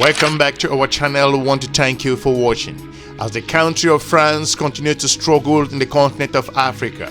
Welcome back to our channel. We want to thank you for watching. As the country of France continues to struggle in the continent of Africa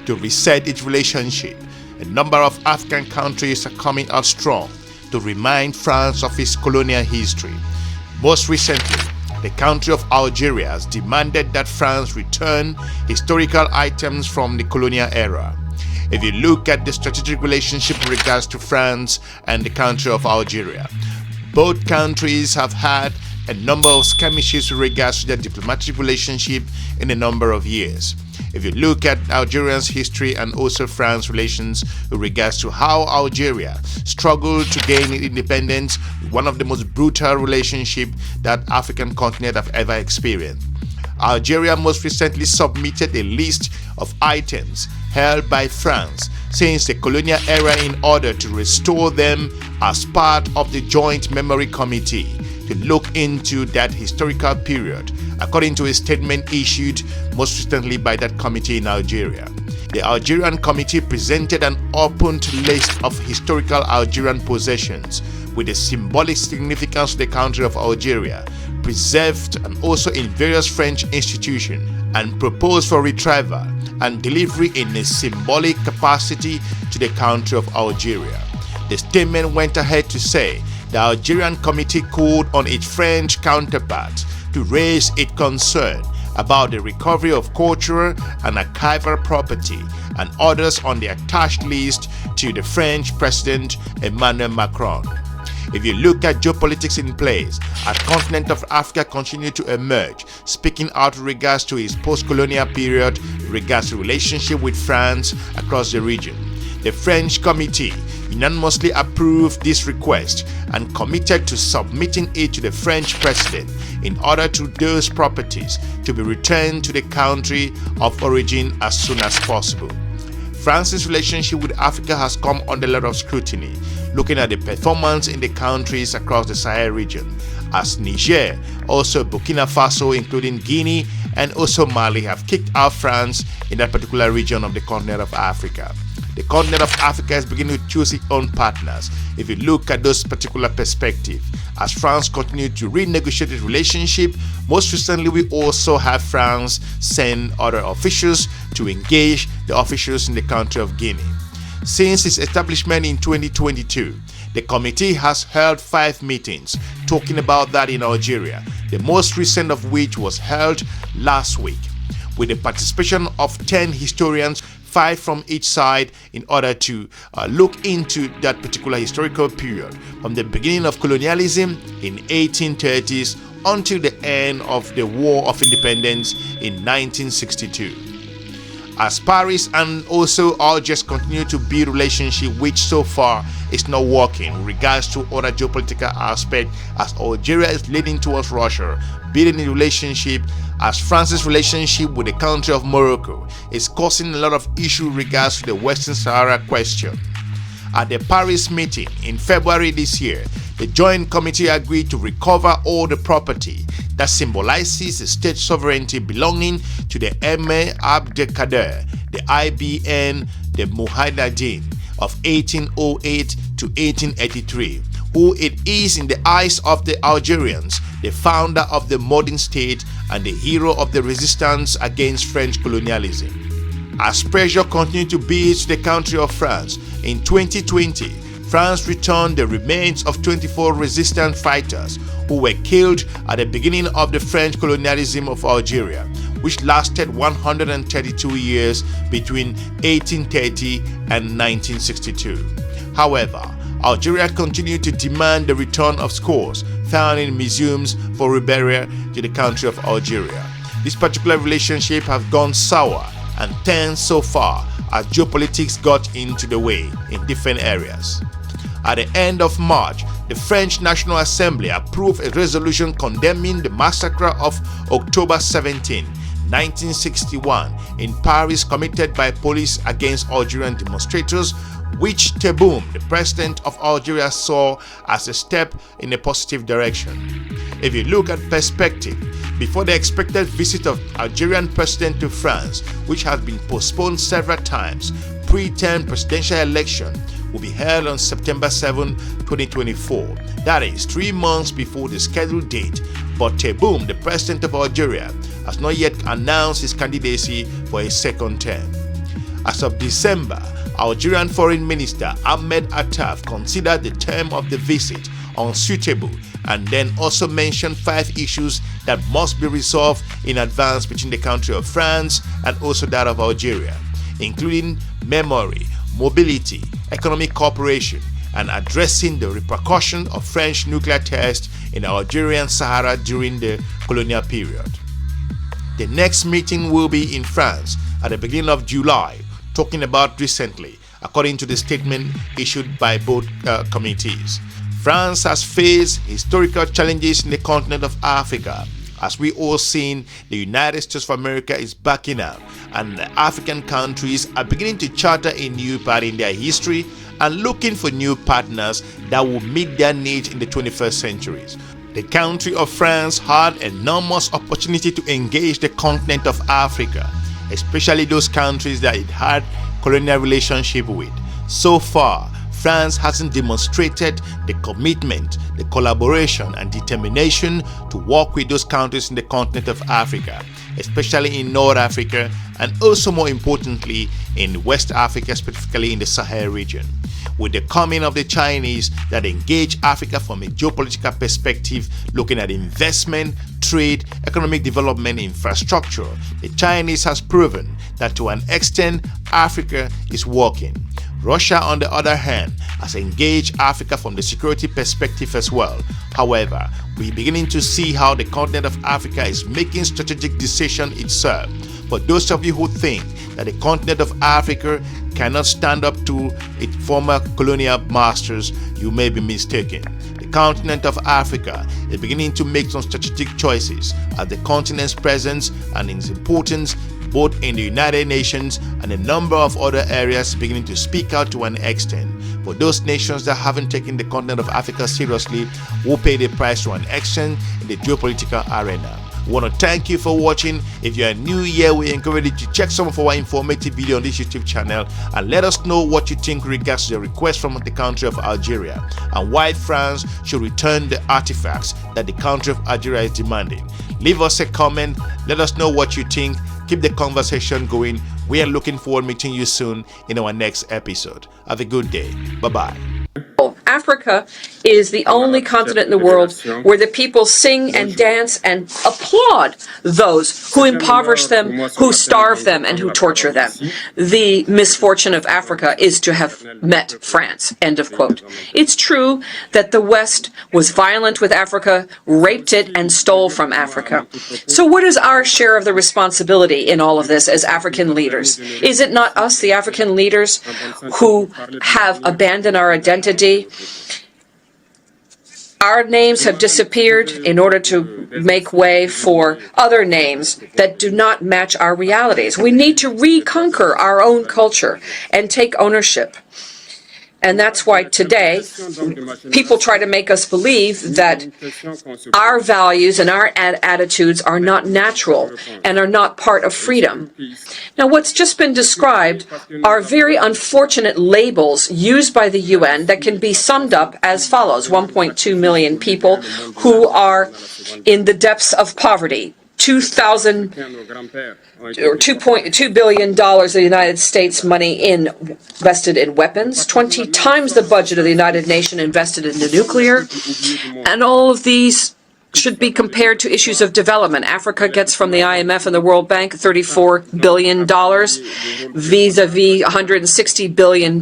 to reset its relationship, a number of African countries are coming out strong to remind France of its colonial history. Most recently, the country of Algeria has demanded that France return historical items from the colonial era. If you look at the strategic relationship in regards to France and the country of Algeria, both countries have had a number of skirmishes with regards to their diplomatic relationship in a number of years. If you look at Algeria's history and also France's relations with regards to how Algeria struggled to gain independence, one of the most brutal relationships that African continent have ever experienced. Algeria most recently submitted a list of items held by France since the colonial era in order to restore them as part of the Joint Memory Committee to look into that historical period, according to a statement issued most recently by that committee in Algeria. The Algerian committee presented an opened list of historical Algerian possessions with a symbolic significance to the country of Algeria, preserved and also in various French institutions, and proposed for retrieval and delivery in a symbolic capacity to the country of Algeria. The statement went ahead to say the Algerian committee called on its French counterparts to raise its concern about the recovery of cultural and archival property and others on the attached list to the French President Emmanuel Macron. If you look at geopolitics in place, as the continent of Africa continues to emerge, speaking out with regards to its post-colonial period, with regards to relationship with France across the region. The French committee unanimously approved this request and committed to submitting it to the French president in order to those properties to be returned to the country of origin as soon as possible. France's relationship with Africa has come under a lot of scrutiny, looking at the performance in the countries across the Sahel region, as Niger, also Burkina Faso, including Guinea, and also Mali have kicked out France in that particular region of the continent of Africa. The continent of Africa is beginning to choose its own partners if you look at those particular perspectives. As France continues to renegotiate its relationship, most recently we also have France send other officials to engage the officials in the country of Guinea. Since its establishment in 2022, the committee has held 5 meetings talking about that in Algeria, the most recent of which was held last week, with the participation of 10 historians, 5 from each side, in order to look into that particular historical period from the beginning of colonialism in 1830s until the end of the War of Independence in 1962. As Paris and also Algiers continue to build relationship, which so far is not working with regards to other geopolitical aspects, as Algeria is leading towards Russia, building a relationship, as France's relationship with the country of Morocco is causing a lot of issue with regards to the Western Sahara question. At the Paris meeting in February this year, the Joint Committee agreed to recover all the property that symbolizes the state sovereignty belonging to the Emir Abdelkader, the IBN, the Mujahideen of 1808 to 1883, who it is in the eyes of the Algerians, the founder of the modern state and the hero of the resistance against French colonialism. As pressure continued to build to the country of France, in 2020, France returned the remains of 24 resistance fighters who were killed at the beginning of the French colonialism of Algeria, which lasted 132 years between 1830 and 1962. However, Algeria continued to demand the return of scores found in museums for rebellion to the country of Algeria. This particular relationship has gone sour and tense so far as geopolitics got into the way in different areas. At the end of March, the French National Assembly approved a resolution condemning the massacre of October 17, 1961 in Paris committed by police against Algerian demonstrators, which Tebboune, the president of Algeria, saw as a step in a positive direction. If you look at perspective, before the expected visit of Algerian president to France, which has been postponed several times, pre-term presidential election will be held on September 7, 2024. That is 3 months before the scheduled date, but Tebboune, the president of Algeria, has not yet announced his candidacy for a second term. As of December, Algerian Foreign Minister Ahmed Attaf considered the term of the visit unsuitable and then also mentioned 5 issues that must be resolved in advance between the country of France and also that of Algeria, including memory, mobility, economic cooperation, and addressing the repercussions of French nuclear tests in Algerian Sahara during the colonial period. The next meeting will be in France at the beginning of July, talking about recently, according to the statement issued by both committees. France has faced historical challenges in the continent of Africa. As we all seen, the United States of America is backing out, and the African countries are beginning to charter a new path in their history and looking for new partners that will meet their needs in the 21st century. The country of France had enormous opportunity to engage the continent of Africa, especially those countries that it had colonial relationship with. So far, France hasn't demonstrated the commitment, the collaboration and determination to work with those countries in the continent of Africa, especially in North Africa and also more importantly in West Africa, specifically in the Sahel region. With the coming of the Chinese that engage Africa from a geopolitical perspective, looking at investment, trade, economic development, infrastructure, the Chinese has proven that to an extent Africa is working. Russia, on the other hand, has engaged Africa from the security perspective as well. However, we're beginning to see how the continent of Africa is making strategic decisions itself. For those of you who think that the continent of Africa cannot stand up to its former colonial masters, you may be mistaken. The continent of Africa is beginning to make some strategic choices as the continent's presence and its importance both in the United Nations and a number of other areas beginning to speak out to an extent. For those nations that haven't taken the continent of Africa seriously will pay the price to an extent in the geopolitical arena. We want to thank you for watching. If you are new here, we encourage you to check some of our informative videos on this YouTube channel and let us know what you think regards to the request from the country of Algeria and why France should return the artifacts that the country of Algeria is demanding. Leave us a comment, let us know what you think. Keep the conversation going. We are looking forward to meeting you soon in our next episode. Have a good day. Bye-bye. Africa is the only continent in the world where the people sing and dance and applaud those who impoverish them, who starve them, and who torture them. The misfortune of Africa is to have met France. End of quote. It's true that the West was violent with Africa, raped it, and stole from Africa. So what is our share of the responsibility in all of this as African leaders? Is it not us, the African leaders, who have abandoned our identity? Our names have disappeared in order to make way for other names that do not match our realities. We need to reconquer our own culture and take ownership. And that's why today people try to make us believe that our values and our attitudes are not natural and are not part of freedom. Now, what's just been described are very unfortunate labels used by the UN that can be summed up as follows: 1.2 million people who are in the depths of poverty, $2.2 billion of the United States money invested in weapons, 20 times the budget of the United Nations invested into nuclear, and all of these should be compared to issues of development. Africa gets from the IMF and the World Bank $34 billion vis-a-vis $160 billion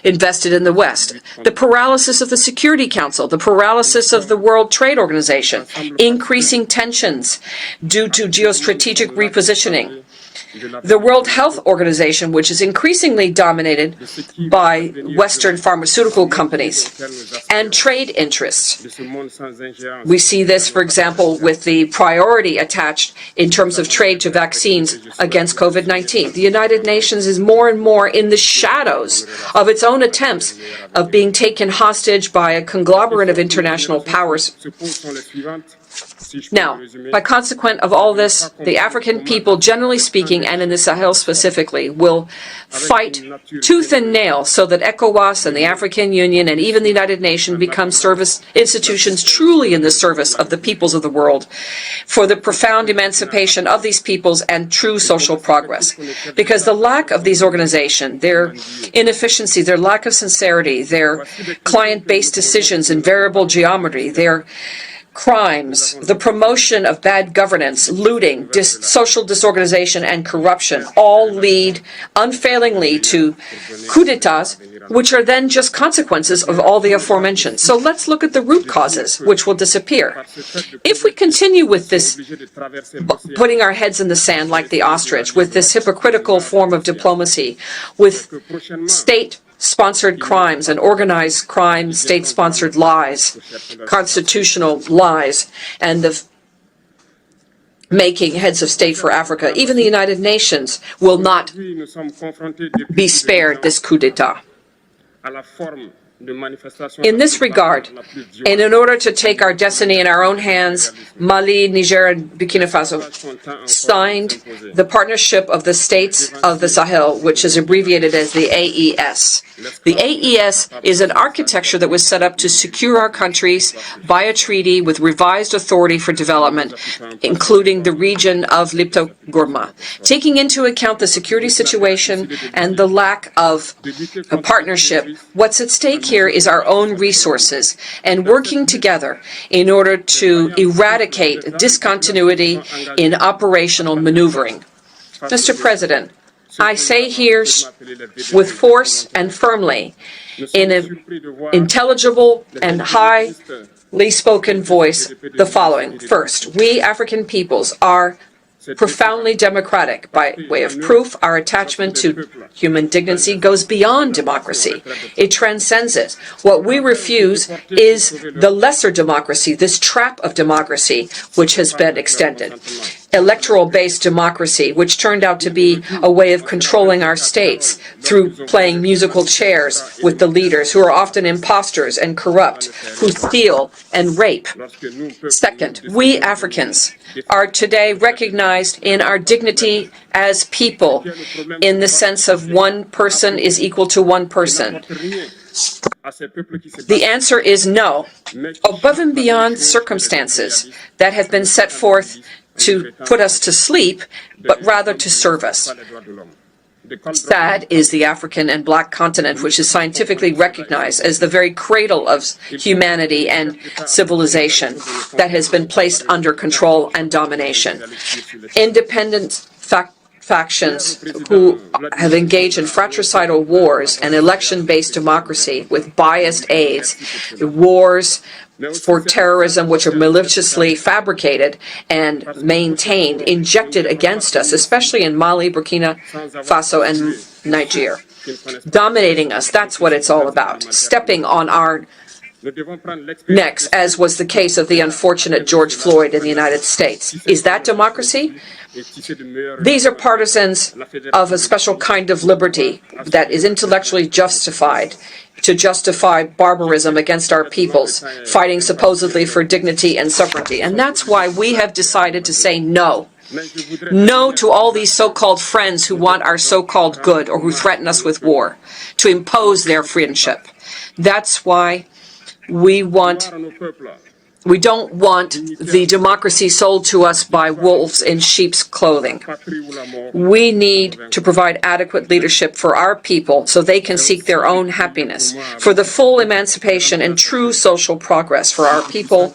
invested in the West. The paralysis of the Security Council, the paralysis of the World Trade Organization, increasing tensions due to geostrategic repositioning. The World Health Organization, which is increasingly dominated by Western pharmaceutical companies, and trade interests. We see this, for example, with the priority attached in terms of trade to vaccines against COVID-19. The United Nations is more and more in the shadows of its own attempts of being taken hostage by a conglomerate of international powers. Now, by consequence of all this, the African people, generally speaking, and in the Sahel specifically, will fight tooth and nail so that ECOWAS and the African Union and even the United Nations become service institutions truly in the service of the peoples of the world for the profound emancipation of these peoples and true social progress. Because the lack of these organizations, their inefficiency, their lack of sincerity, their client-based decisions in variable geometry, their crimes, the promotion of bad governance, looting, social disorganization, and corruption all lead unfailingly to coups d'etats, which are then just consequences of all the aforementioned. So let's look at the root causes, which will disappear. If we continue with this, putting our heads in the sand like the ostrich, with this hypocritical form of diplomacy, with state-sponsored crimes and organized crime, state-sponsored lies, constitutional lies, and the making heads of state for Africa, even the United Nations will not be spared this coup d'etat. In this regard, and in order to take our destiny in our own hands, Mali, Niger, and Burkina Faso signed the Partnership of the States of the Sahel, which is abbreviated as the AES. The AES is an architecture that was set up to secure our countries by a treaty with revised authority for development, including the region of Lipto-Gourma. Taking into account the security situation and the lack of a partnership, what's at stake here is our own resources and working together in order to eradicate discontinuity in operational maneuvering. Mr. President, I say here with force and firmly, in an intelligible and highly spoken voice, the following. First, we African peoples are profoundly democratic. By way of proof, our attachment to human dignity goes beyond democracy. It transcends it. What we refuse is the lesser democracy, this trap of democracy, which has been extended. Electoral-based democracy, which turned out to be a way of controlling our states through playing musical chairs with the leaders, who are often imposters and corrupt, who steal and rape. Second, we Africans are today recognized in our dignity as people, in the sense of one person is equal to one person. The answer is no. Above and beyond circumstances that have been set forth to put us to sleep, but rather to serve us. Sad is the African and Black continent, which is scientifically recognized as the very cradle of humanity and civilization that has been placed under control and domination. Independent factions who have engaged in fratricidal wars and election-based democracy with biased aides, wars for terrorism which are maliciously fabricated and maintained, injected against us, especially in Mali, Burkina Faso, and Niger. Dominating us, that's what it's all about. Stepping on our necks, as was the case of the unfortunate George Floyd in the United States. Is that democracy? These are partisans of a special kind of liberty that is intellectually justified to justify barbarism against our peoples, fighting supposedly for dignity and sovereignty. And that's why we have decided to say no. No to all these so-called friends who want our so-called good or who threaten us with war, to impose their friendship. That's why we don't want the democracy sold to us by wolves in sheep's clothing. We need to provide adequate leadership for our people so they can seek their own happiness, for the full emancipation and true social progress for our people